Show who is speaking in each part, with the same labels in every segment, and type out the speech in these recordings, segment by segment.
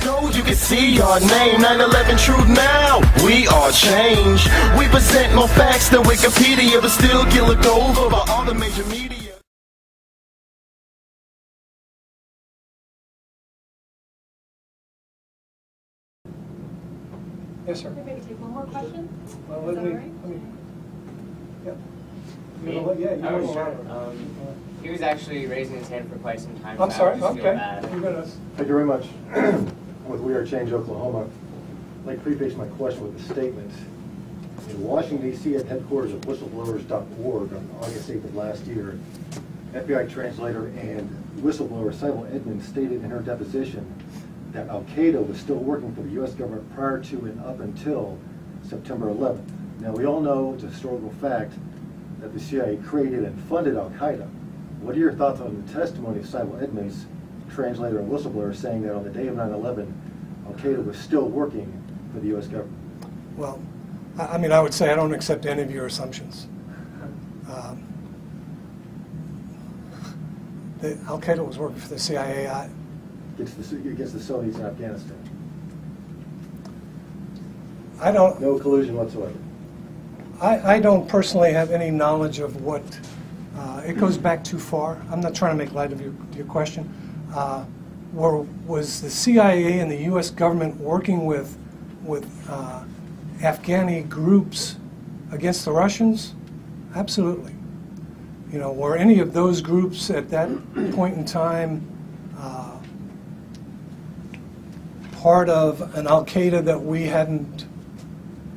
Speaker 1: code, you can see our name. 9/11 truth now. We are change. We present more facts than Wikipedia, but still get looked over by all the major media.
Speaker 2: Yes, sir.
Speaker 3: Maybe take one more question?
Speaker 2: Well, let me, yep.
Speaker 4: He was actually raising his hand for quite some time.
Speaker 2: I'm sorry,
Speaker 4: I just feel
Speaker 2: okay.
Speaker 4: bad.
Speaker 5: Thank you very much. With WeAreChangeOklahoma, I'd like to preface my question with a statement. In Washington, D.C. at headquarters of whistleblowers.org on August 8th of last year, FBI translator and whistleblower Sybil Edmonds stated in her deposition that Al-Qaeda was still working for the U.S. government prior to and up until September 11th. Now, we all know it's a historical fact that the CIA created and funded Al-Qaeda. What are your thoughts on the testimony of Sybil Edmonds, translator and whistleblower, saying that on the day of 9/11, Al-Qaeda was still working for the U.S. government?
Speaker 2: Well, I mean, I would say I don't accept any of your assumptions. Al-Qaeda was working for the CIA.
Speaker 5: Against the Saudis in Afghanistan.
Speaker 2: I don't.
Speaker 5: No collusion whatsoever.
Speaker 2: I don't personally have any knowledge of what. It goes back too far. I'm not trying to make light of your question. Was the CIA and the U.S. government working with Afghani groups against the Russians? Absolutely. You know, were any of those groups at that point in time part of an Al-Qaeda that we hadn't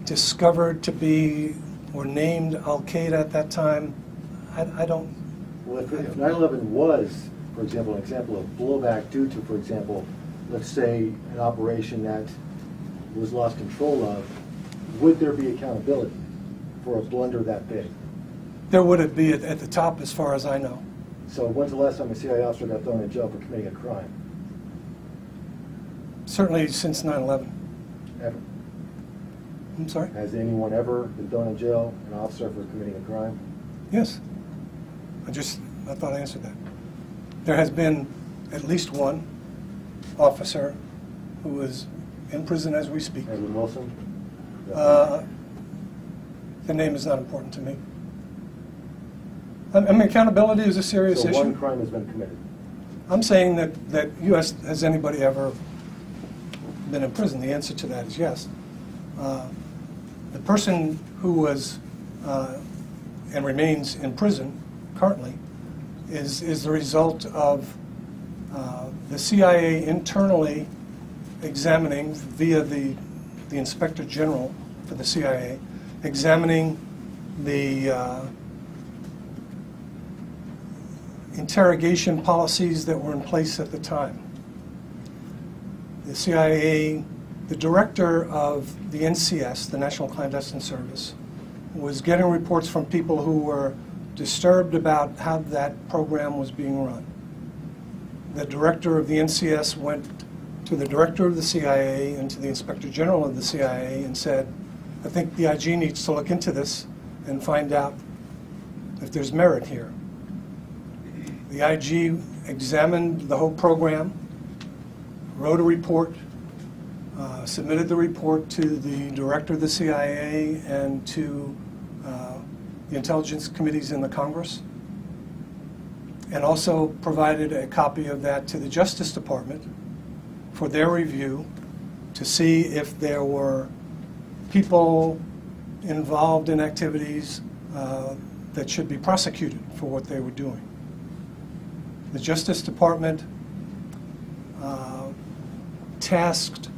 Speaker 2: discovered to be or named Al-Qaeda at that time? I don't.
Speaker 5: Well, if 9/11 was, for example, an example of blowback due to, for example, let's say an operation that was lost control of, would there be accountability for a blunder that big?
Speaker 2: There wouldn't be at the top, as far as I know.
Speaker 5: So when's the last time a CIA officer got thrown in jail for committing a crime?
Speaker 2: Certainly since 9/11.
Speaker 5: Ever?
Speaker 2: I'm sorry?
Speaker 5: Has anyone ever been thrown in jail, an officer, for committing a crime?
Speaker 2: Yes. I thought I answered that. There has been at least one officer who is in prison as we speak.
Speaker 5: Edwin Wilson?
Speaker 2: The name is not important to me. I mean, accountability is a serious issue.
Speaker 5: So one crime has been committed?
Speaker 2: I'm saying that U.S. has anybody ever been in prison? The answer to that is yes. The person who was and remains in prison currently is the result of the CIA internally examining via the Inspector General for the CIA, examining the interrogation policies that were in place at the time. The CIA, the director of the NCS, the National Clandestine Service, was getting reports from people who were disturbed about how that program was being run. The director of the NCS went to the director of the CIA and to the Inspector General of the CIA and said, I think the IG needs to look into this and find out if there's merit here. The IG examined the whole program, wrote a report, submitted the report to the director of the CIA and to the intelligence committees in the Congress, and also provided a copy of that to the Justice Department for their review to see if there were people involved in activities that should be prosecuted for what they were doing. The Justice Department tasked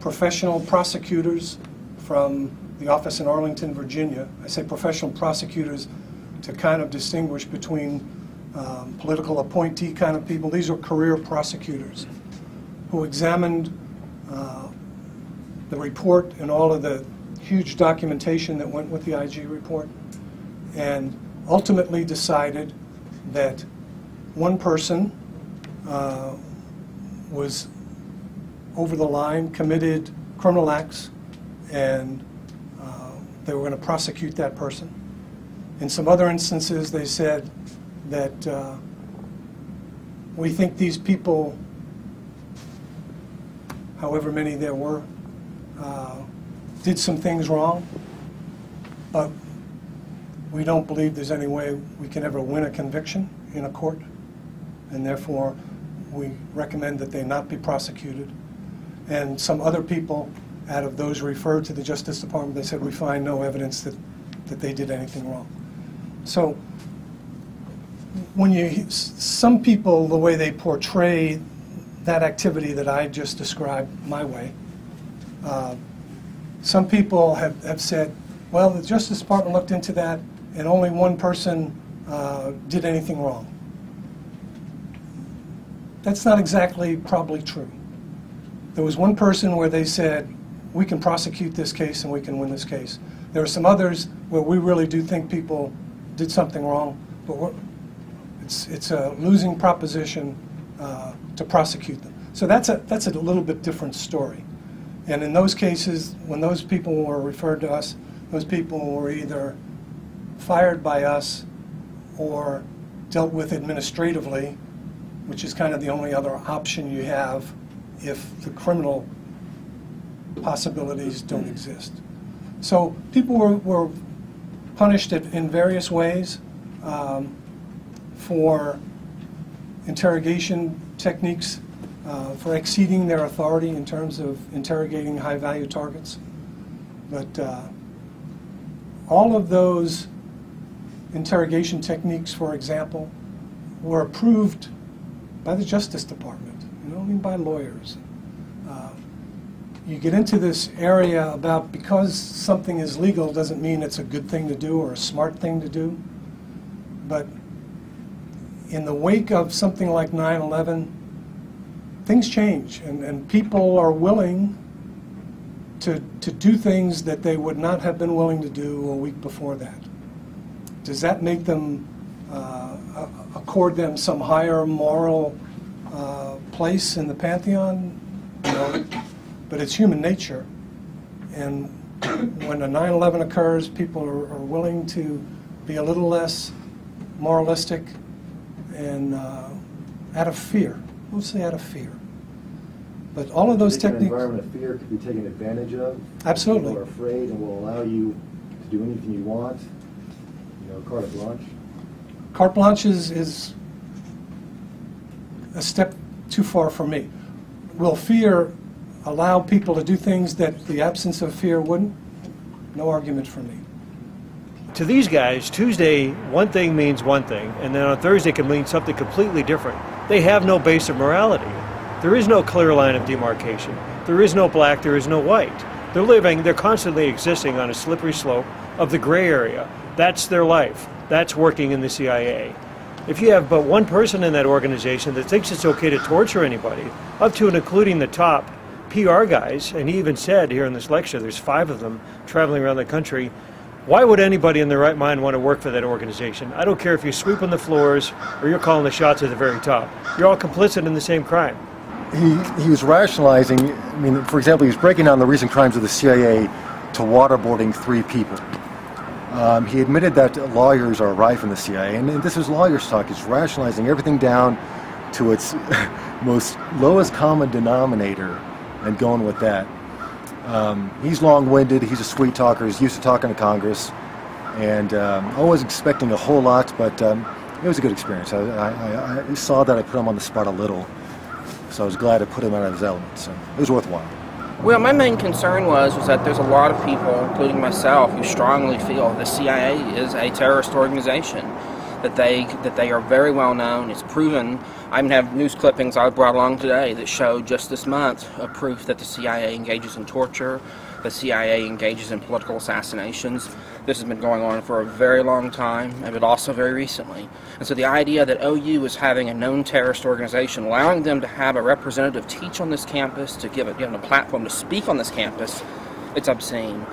Speaker 2: professional prosecutors from the office in Arlington, Virginia. I say professional prosecutors to kind of distinguish between political appointee kind of people. These are career prosecutors who examined the report and all of the huge documentation that went with the IG report, and ultimately decided that one person was over the line, committed criminal acts, and they were going to prosecute that person. In some other instances, they said that we think these people however many there were, did some things wrong, but we don't believe there's any way we can ever win a conviction in a court, and therefore we recommend that they not be prosecuted. And some other people, out of those referred to the Justice Department, they said we find no evidence that they did anything wrong. So when some people, the way they portray that activity that I just described my way, some people have said, well, the Justice Department looked into that and only one person did anything wrong. That's not exactly probably true. There was one person where they said, we can prosecute this case and we can win this case. There are some others where we really do think people did something wrong, but it's a losing proposition to prosecute them. So that's a little bit different story. And in those cases, when those people were referred to us, those people were either fired by us or dealt with administratively, which is kind of the only other option you have if the criminal possibilities don't exist. So people were punished in various ways for interrogation techniques, for exceeding their authority in terms of interrogating high-value targets. But all of those interrogation techniques, for example, were approved by the Justice Department, I mean by lawyers. You get into this area about because something is legal doesn't mean it's a good thing to do or a smart thing to do. But in the wake of something like 9/11, things change, and people are willing to do things that they would not have been willing to do a week before that. Does that make them, accord them some higher moral place in the pantheon? No, but it's human nature. And when a 9/11 occurs, people are willing to be a little less moralistic and out of fear, mostly out of fear. But all of those techniques...
Speaker 5: An environment of fear could be taken advantage of.
Speaker 2: Absolutely.
Speaker 5: People are afraid and will allow you to do anything you want. Carte blanche. Carte
Speaker 2: blanche is a step too far for me. Will fear allow people to do things that the absence of fear wouldn't? No argument for me.
Speaker 3: To these guys, Tuesday, one thing means one thing, and then on Thursday can mean something completely different. They have no base of morality. There is no clear line of demarcation. There is no black, there is no white. They're constantly existing on a slippery slope of the gray area. That's their life. That's working in the CIA. If you have but one person in that organization that thinks it's okay to torture anybody, up to and including the top PR guys, and he even said here in this lecture, there's 5 of them traveling around the country, why would anybody in their right mind want to work for that organization? I don't care if you're sweeping the floors or you're calling the shots at the very top. You're all complicit in the same crime.
Speaker 5: He was rationalizing, for example, he was breaking down the recent crimes of the CIA to waterboarding 3 people. He admitted that lawyers are rife in the CIA, and this is lawyers talk. He's rationalizing everything down to its most lowest common denominator and going with that. He's long-winded, he's a sweet talker, he's used to talking to Congress, and I was expecting a whole lot, but it was a good experience. I saw that I put him on the spot a little, so I was glad to put him out of his element, so it was worthwhile.
Speaker 6: Well, my main concern was that there's a lot of people, including myself, who strongly feel the CIA is a terrorist organization, that they are very well known. It's proven. I even have news clippings I brought along today that show just this month a proof that the CIA engages in torture, the CIA engages in political assassinations. This has been going on for a very long time, but also very recently. And so the idea that OU is having a known terrorist organization, allowing them to have a representative teach on this campus, to give them a platform to speak on this campus, it's obscene.